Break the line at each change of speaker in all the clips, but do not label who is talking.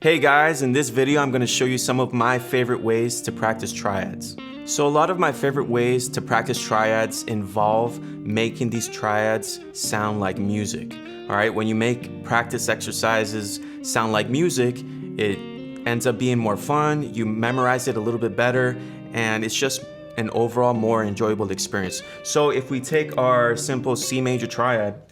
Hey guys, in this video I'm going to show you some of my favorite ways to practice triads. So a lot of my favorite ways to practice triads involve making these triads sound like music. Alright, when you make practice exercises sound like music, it ends up being more fun, you memorize it a little bit better, and it's just an overall more enjoyable experience. So if we take our simple C major triad,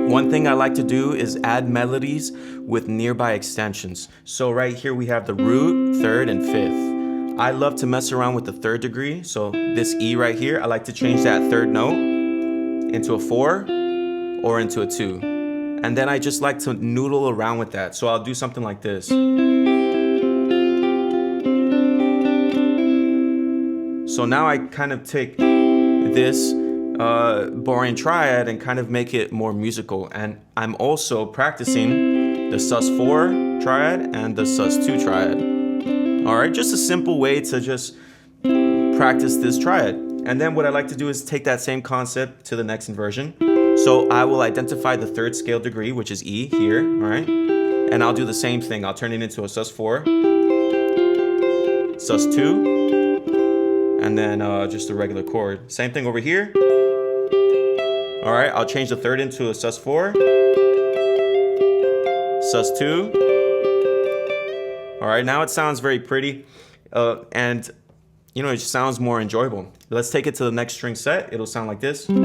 one thing I like to do is add melodies with nearby extensions. So right here we have the root, third, and fifth. I love to mess around with the third degree. So this E right here, I like to change that third note into a 4 or into a 2. And then I just like to noodle around with that. So I'll do something like this. So now I kind of take this boring triad and kind of make it more musical. And I'm also practicing the sus4 triad and the sus2 triad. Alright, just a simple way to just practice this triad. And then what I like to do is take that same concept to the next inversion. So I will identify the third scale degree, which is E here, alright? And I'll do the same thing. I'll turn it into a sus4, sus2, and then just a regular chord. Same thing over here. All right, I'll change the third into a sus4, sus2. All right, now it sounds very pretty, and you know, it just sounds more enjoyable. Let's take it to the next string set. It'll sound like this. All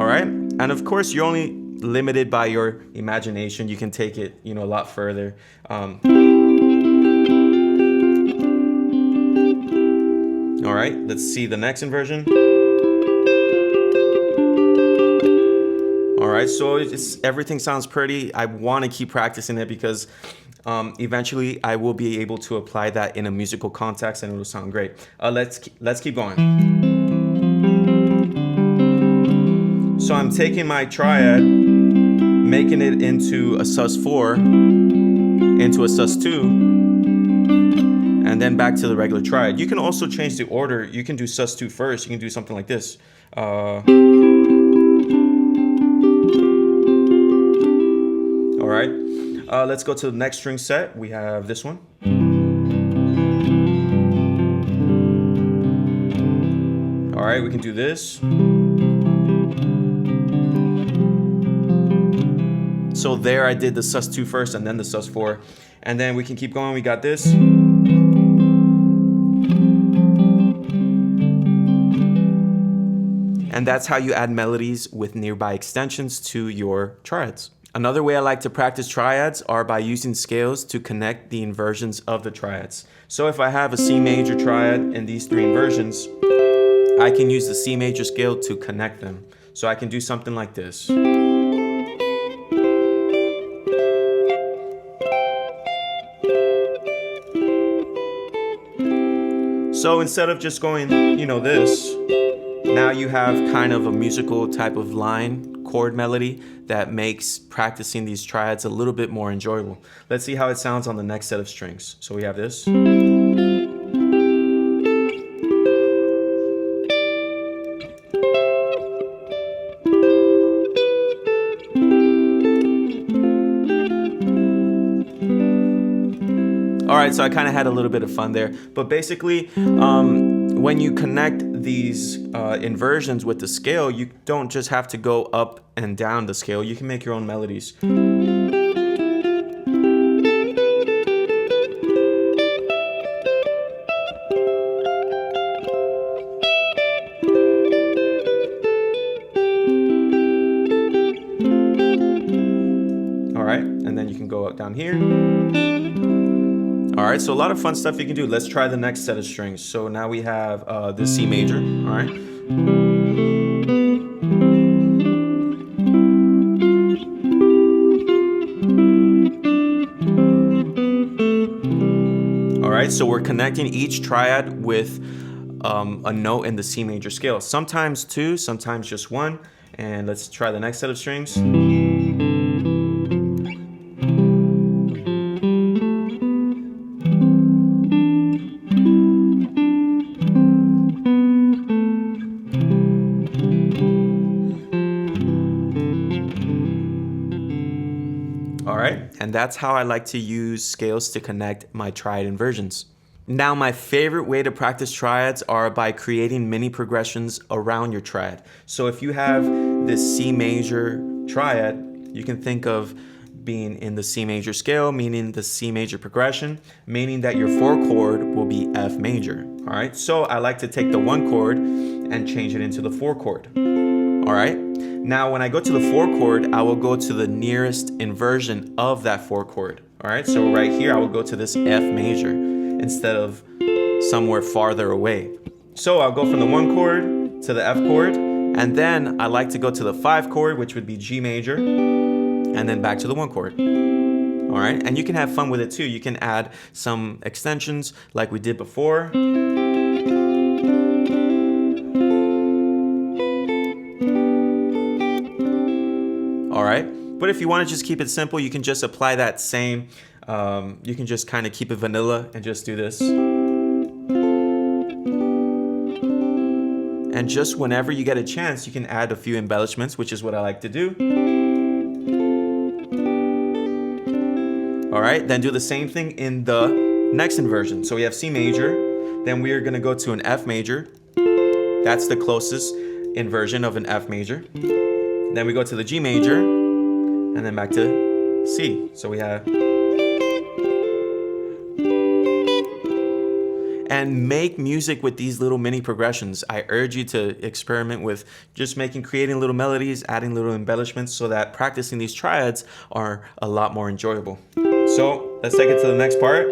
right, and of course, you're only limited by your imagination. You can take it, you know, a lot further. All right, let's see the next inversion. All right, so everything sounds pretty. I want to keep practicing it because eventually I will be able to apply that in a musical context and it will sound great. Let's keep going. So I'm taking my triad, making it into a sus4, into a sus2, and then back to the regular triad. You can also change the order. You can do sus2 first. You can do something like this. All right, let's go to the next string set. We have this one. All right, we can do this. So there I did the sus2 first and then the sus4. And then we can keep going. We got this. And that's how you add melodies with nearby extensions to your triads. Another way I like to practice triads are by using scales to connect the inversions of the triads. So if I have a C major triad in these 3 inversions, I can use the C major scale to connect them. So I can do something like this. So instead of just going, you know, this, now you have kind of a musical type of line, chord melody that makes practicing these triads a little bit more enjoyable. Let's see how it sounds on the next set of strings. So we have this. All right, so I kind of had a little bit of fun there, but basically, when you connect these inversions with the scale, you don't just have to go up and down the scale. You can make your own melodies. All right, and then you can go up down here. All right, so a lot of fun stuff you can do. Let's try the next set of strings. So now we have the C major, all right? All right, so we're connecting each triad with a note in the C major scale. Sometimes 2, sometimes just 1. And let's try the next set of strings. All right, and that's how I like to use scales to connect my triad inversions. Now, my favorite way to practice triads are by creating mini progressions around your triad. So if you have this C major triad, you can think of being in the C major scale, meaning the C major progression, meaning that your 4 chord will be F major. All right, so I like to take the 1 chord and change it into the 4 chord. All right, now when I go to the 4 chord, I will go to the nearest inversion of that 4 chord. All right, so right here, I will go to this F major instead of somewhere farther away. So I'll go from the 1 chord to the F chord, and then I like to go to the 5 chord, which would be G major, and then back to the 1 chord. All right, and you can have fun with it too. You can add some extensions like we did before. All right, but if you want to just keep it simple, you can just apply that same, you can just kind of keep it vanilla and just do this. And just whenever you get a chance, you can add a few embellishments, which is what I like to do. All right, then do the same thing in the next inversion. So we have C major, then we are gonna go to an F major. That's the closest inversion of an F major. Then we go to the G major, and then back to C. So we have, and make music with these little mini progressions. I urge you to experiment with just creating little melodies, adding little embellishments so that practicing these triads are a lot more enjoyable. So let's take it to the next part.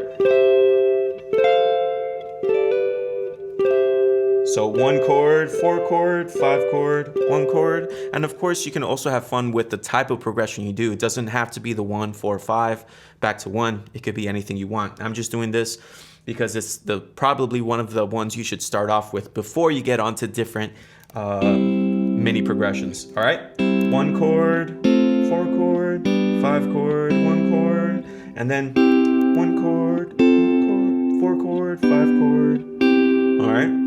So 1 chord, 4 chord, 5 chord, 1 chord. And of course, you can also have fun with the type of progression you do. It doesn't have to be the 1, 4, 5, back to 1. It could be anything you want. I'm just doing this because it's probably one of the ones you should start off with before you get onto different mini progressions. All right, 1 chord, 4 chord, 5 chord, 1 chord, and then 1 chord, 4 chord, 5 chord. All right.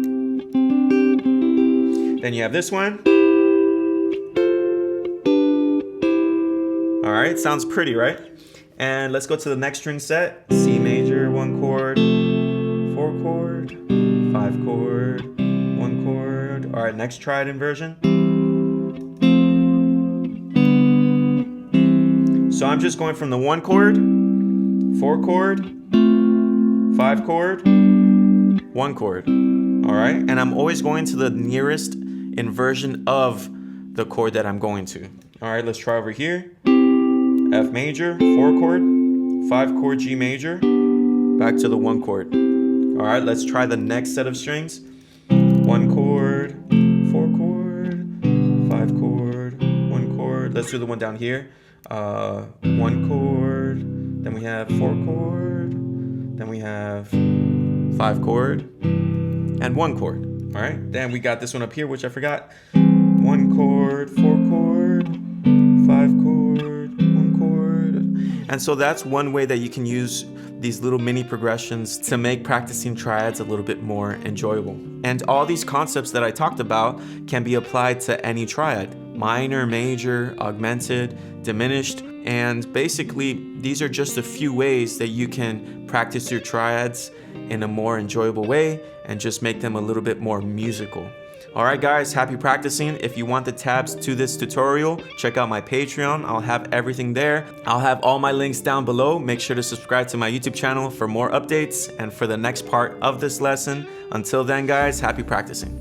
Then you have this one. All right, sounds pretty, right? And let's go to the next string set. C major, 1 chord, 4 chord, 5 chord, 1 chord. All right, next triad inversion. So I'm just going from the 1 chord, 4 chord, 5 chord, 1 chord. All right, and I'm always going to the nearest inversion of the chord that I'm going to. All right, let's try over here. F major, 4 chord, 5 chord G major, back to the 1 chord. All right, let's try the next set of strings. 1 chord, 4 chord, 5 chord, 1 chord. Let's do the one down here. 1 chord, then we have 4 chord, then we have 5 chord, and 1 chord. All right, then we got this one up here, which I forgot. 1 chord, 4 chord, 5 chord, 1 chord. And so that's one way that you can use these little mini progressions to make practicing triads a little bit more enjoyable. And all these concepts that I talked about can be applied to any triad: minor, major, augmented, diminished. And basically, these are just a few ways that you can practice your triads in a more enjoyable way and just make them a little bit more musical. All right, guys, happy practicing. If you want the tabs to this tutorial, check out my Patreon. I'll have everything there. I'll have all my links down below. Make sure to subscribe to my YouTube channel for more updates and for the next part of this lesson. Until then, guys, happy practicing.